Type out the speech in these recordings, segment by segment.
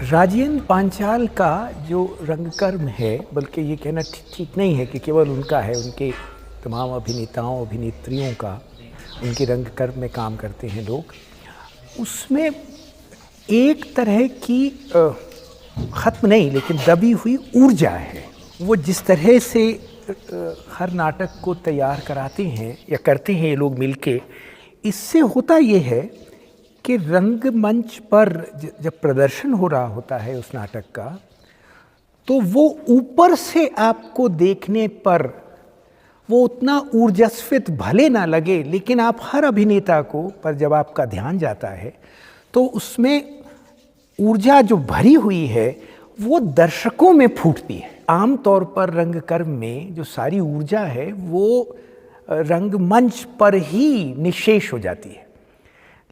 राजेंद्र पांचाल का जो रंगकर्म है, बल्कि ये कहना ठीक नहीं है कि केवल उनका है, उनके तमाम अभिनेताओं अभिनेत्रियों का, उनके रंगकर्म में काम करते हैं लोग, उसमें एक तरह की ख़त्म नहीं लेकिन दबी हुई ऊर्जा है। वो जिस तरह से हर नाटक को तैयार कराते हैं या करते हैं ये लोग मिलके, इससे होता ये है कि रंगमंच पर जब प्रदर्शन हो रहा होता है उस नाटक का, तो वो ऊपर से आपको देखने पर वो उतना ऊर्जास्वित भले ना लगे, लेकिन आप हर अभिनेता को पर जब आपका ध्यान जाता है तो उसमें ऊर्जा जो भरी हुई है वो दर्शकों में फूटती है। आमतौर पर रंगकर्म में जो सारी ऊर्जा है वो रंगमंच पर ही निःशेष हो जाती है,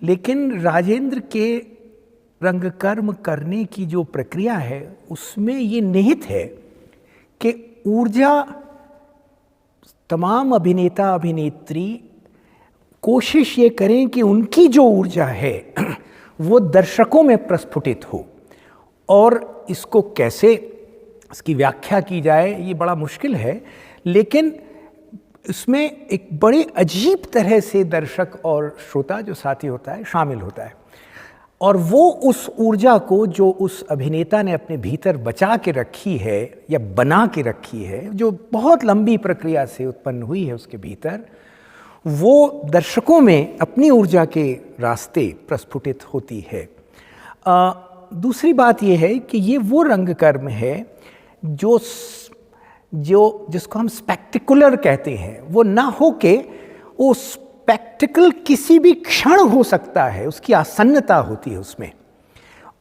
लेकिन राजेंद्र के रंगकर्म करने की जो प्रक्रिया है उसमें ये निहित है कि ऊर्जा तमाम अभिनेता अभिनेत्री कोशिश ये करें कि उनकी जो ऊर्जा है वो दर्शकों में प्रस्फुटित हो। और इसको कैसे इसकी व्याख्या की जाए ये बड़ा मुश्किल है, लेकिन इसमें एक बड़े अजीब तरह से दर्शक और श्रोता जो साथी होता है शामिल होता है, और वो उस ऊर्जा को जो उस अभिनेता ने अपने भीतर बचा के रखी है या बना के रखी है, जो बहुत लंबी प्रक्रिया से उत्पन्न हुई है उसके भीतर, वो दर्शकों में अपनी ऊर्जा के रास्ते प्रस्फुटित होती है। दूसरी बात ये है कि ये वो रंगकर्म है जिसको हम स्पेक्टिकुलर कहते हैं, वो ना हो के वो स्पेक्टिकल किसी भी क्षण हो सकता है, उसकी आसन्नता होती है उसमें,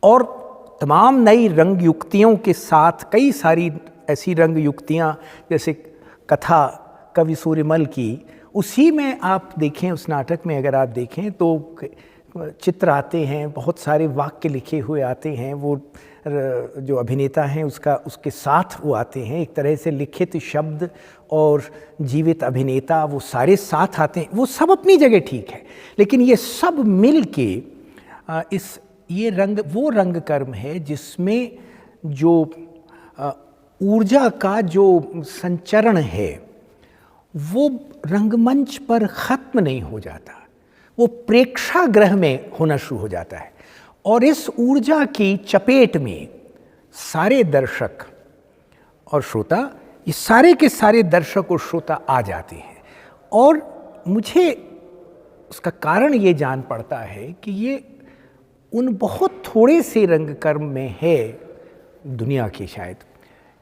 और तमाम नई रंग युक्तियों के साथ कई सारी ऐसी रंग युक्तियाँ जैसे कथा कवि सूर्यमल की, उसी में आप देखें उस नाटक में अगर आप देखें तो चित्र आते हैं, बहुत सारे वाक्य लिखे हुए आते हैं, वो जो अभिनेता हैं उसके साथ वो आते हैं, एक तरह से लिखित शब्द और जीवित अभिनेता वो सारे साथ आते हैं। वो सब अपनी जगह ठीक है, लेकिन ये सब मिल के वो रंगकर्म है जिसमें जो ऊर्जा का जो संचरण है वो रंगमंच पर ख़त्म नहीं हो जाता, वो प्रेक्षागृह में होना शुरू हो जाता है, और इस ऊर्जा की चपेट में सारे दर्शक और श्रोता, ये सारे के सारे दर्शक और श्रोता आ जाते हैं। और मुझे उसका कारण ये जान पड़ता है कि ये उन बहुत थोड़े से रंगकर्म में है दुनिया के शायद,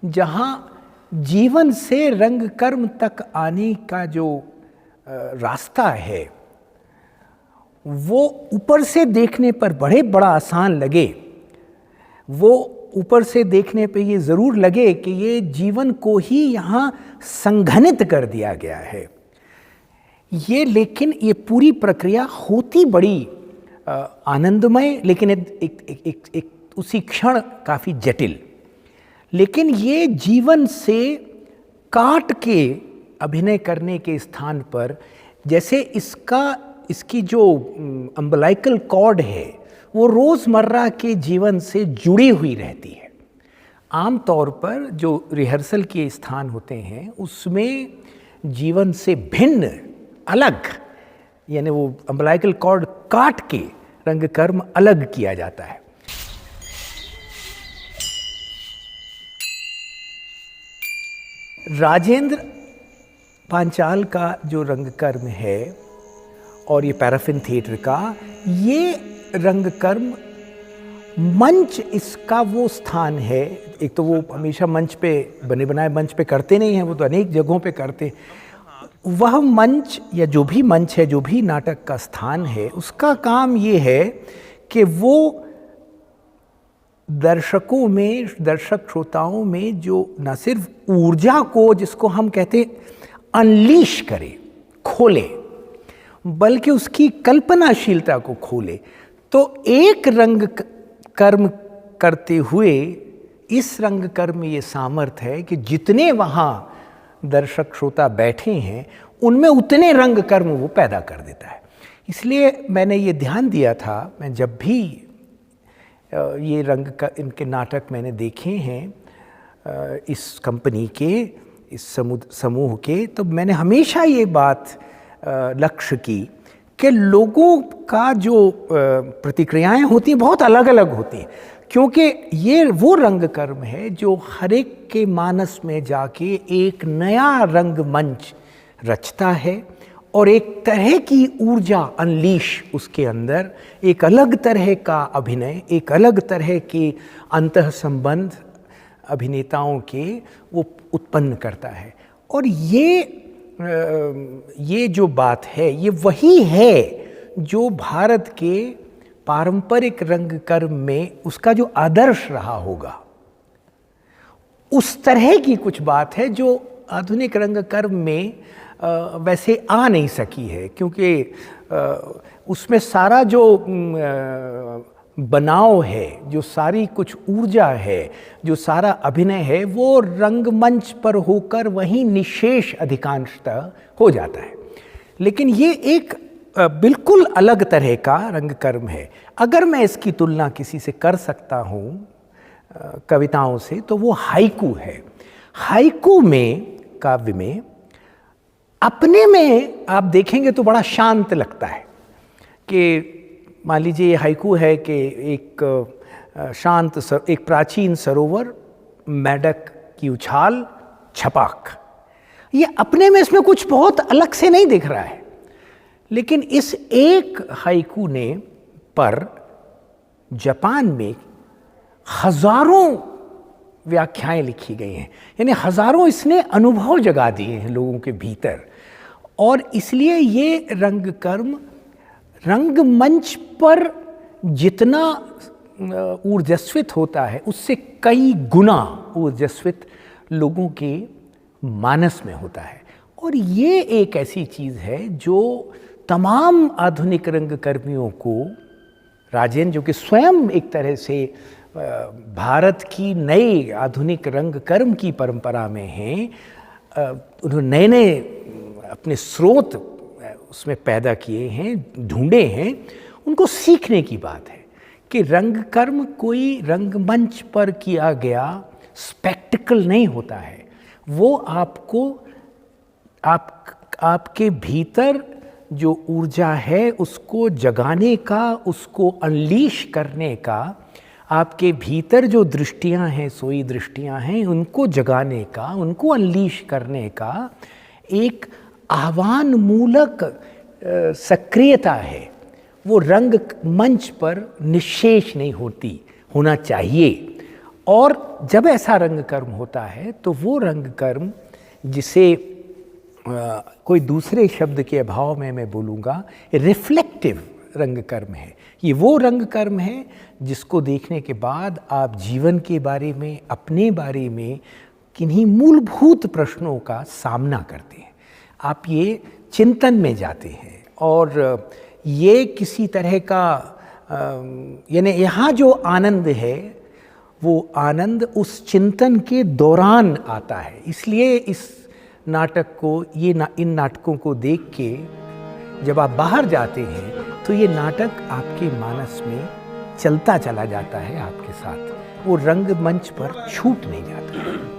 जहाँ जीवन से रंगकर्म तक आने का जो रास्ता है वो ऊपर से देखने पर बड़ा आसान लगे, वो ऊपर से देखने पे ये ज़रूर लगे कि ये जीवन को ही यहाँ संघनित कर दिया गया है लेकिन ये पूरी प्रक्रिया होती बड़ी आनंदमय, लेकिन एक उसी क्षण काफ़ी जटिल। लेकिन ये जीवन से काट के अभिनय करने के स्थान पर जैसे इसकी जो अम्बिलाइकल कॉर्ड है वो रोज़मर्रा के जीवन से जुड़ी हुई रहती है। आम तौर पर जो रिहर्सल के स्थान होते हैं उसमें जीवन से भिन्न अलग, यानी वो अम्बिलाइकल कॉर्ड काट के रंगकर्म अलग किया जाता है। राजेंद्र पांचाल का जो रंगकर्म है और ये पैराफिन थिएटर का, ये रंगकर्म मंच इसका वो स्थान है। एक तो वो हमेशा मंच पे बने बनाए मंच पे करते नहीं हैं, वो तो अनेक जगहों पे करते। वह मंच या जो भी मंच है, जो भी नाटक का स्थान है, उसका काम ये है कि वो दर्शकों में, दर्शक श्रोताओं में जो न सिर्फ ऊर्जा को, जिसको हम कहते अनलीश करे, खोले, बल्कि उसकी कल्पनाशीलता को खोले। तो एक रंग कर्म करते हुए इस रंग कर्म में ये सामर्थ्य है कि जितने वहाँ दर्शक श्रोता बैठे हैं उनमें उतने रंग कर्म वो पैदा कर देता है। इसलिए मैंने ये ध्यान दिया था, मैं जब भी ये रंग का इनके नाटक मैंने देखे हैं इस कंपनी के, इस समूह के, तो मैंने हमेशा ये बात लक्ष्य की कि लोगों का जो प्रतिक्रियाएं होती हैं बहुत अलग अलग होती हैं, क्योंकि ये वो रंग कर्म है जो हर एक के मानस में जाके एक नया रंगमंच रचता है और एक तरह की ऊर्जा अनलीश उसके अंदर, एक अलग तरह का अभिनय, एक अलग तरह के अंतः संबंध अभिनेताओं के वो उत्पन्न करता है। और ये जो बात है ये वही है जो भारत के पारंपरिक रंग कर्म में उसका जो आदर्श रहा होगा। उस तरह की कुछ बात है जो आधुनिक रंग कर्म में वैसे आ नहीं सकी है, क्योंकि उसमें सारा जो बनाव है, जो सारी कुछ ऊर्जा है, जो सारा अभिनय है, वो रंगमंच पर होकर वहीं निशेष अधिकांशतः हो जाता है। लेकिन ये एक बिल्कुल अलग तरह का रंग कर्म है। अगर मैं इसकी तुलना किसी से कर सकता हूँ कविताओं से, तो वो हाइकू है। हाइकू में, काव्य में, अपने में आप देखेंगे तो बड़ा शांत लगता है कि मान लीजिए ये हाइकू है कि एक शांत एक प्राचीन सरोवर, मेढक की उछाल, छपाक, ये अपने में इसमें कुछ बहुत अलग से नहीं दिख रहा है। लेकिन इस एक हाइकू ने पर जापान में हजारों व्याख्याएं लिखी गई हैं, यानी हजारों इसने अनुभव जगा दिए हैं लोगों के भीतर। और इसलिए ये रंग कर्म रंगमंच पर जितना ऊर्जस्वित होता है उससे कई गुना ऊर्जस्वित लोगों के मानस में होता है। और ये एक ऐसी चीज़ है जो तमाम आधुनिक रंगकर्मियों को, राजेंद्र जो कि स्वयं एक तरह से भारत की नई आधुनिक रंगकर्म की परंपरा में हैं, उन्होंने नए नए अपने स्रोत उसमें पैदा किए हैं, ढूंढे हैं, उनको सीखने की बात है कि रंगकर्म कोई रंगमंच पर किया गया स्पेक्टिकल नहीं होता है। वो आपको आपके भीतर जो ऊर्जा है उसको जगाने का, उसको अनलीश करने का, आपके भीतर जो दृष्टियां हैं, सोई दृष्टियां हैं, उनको जगाने का, उनको अनलीश करने का एक आह्वान मूलक सक्रियता है। वो रंग मंच पर निशेष नहीं होना चाहिए। और जब ऐसा रंग कर्म होता है तो वो रंग कर्म जिसे कोई दूसरे शब्द के अभाव में मैं बोलूँगा रिफ्लेक्टिव रंग कर्म है। ये वो रंग कर्म है जिसको देखने के बाद आप जीवन के बारे में, अपने बारे में किन्हीं मूलभूत प्रश्नों का सामना करते हैं। आप ये चिंतन में जाते हैं और ये किसी तरह का यानी यहाँ जो आनंद है वो आनंद उस चिंतन के दौरान आता है। इसलिए इस नाटक को, इन नाटकों को देख के जब आप बाहर जाते हैं तो ये नाटक आपके मानस में चलता चला जाता है आपके साथ, वो रंगमंच पर छूट नहीं जाता।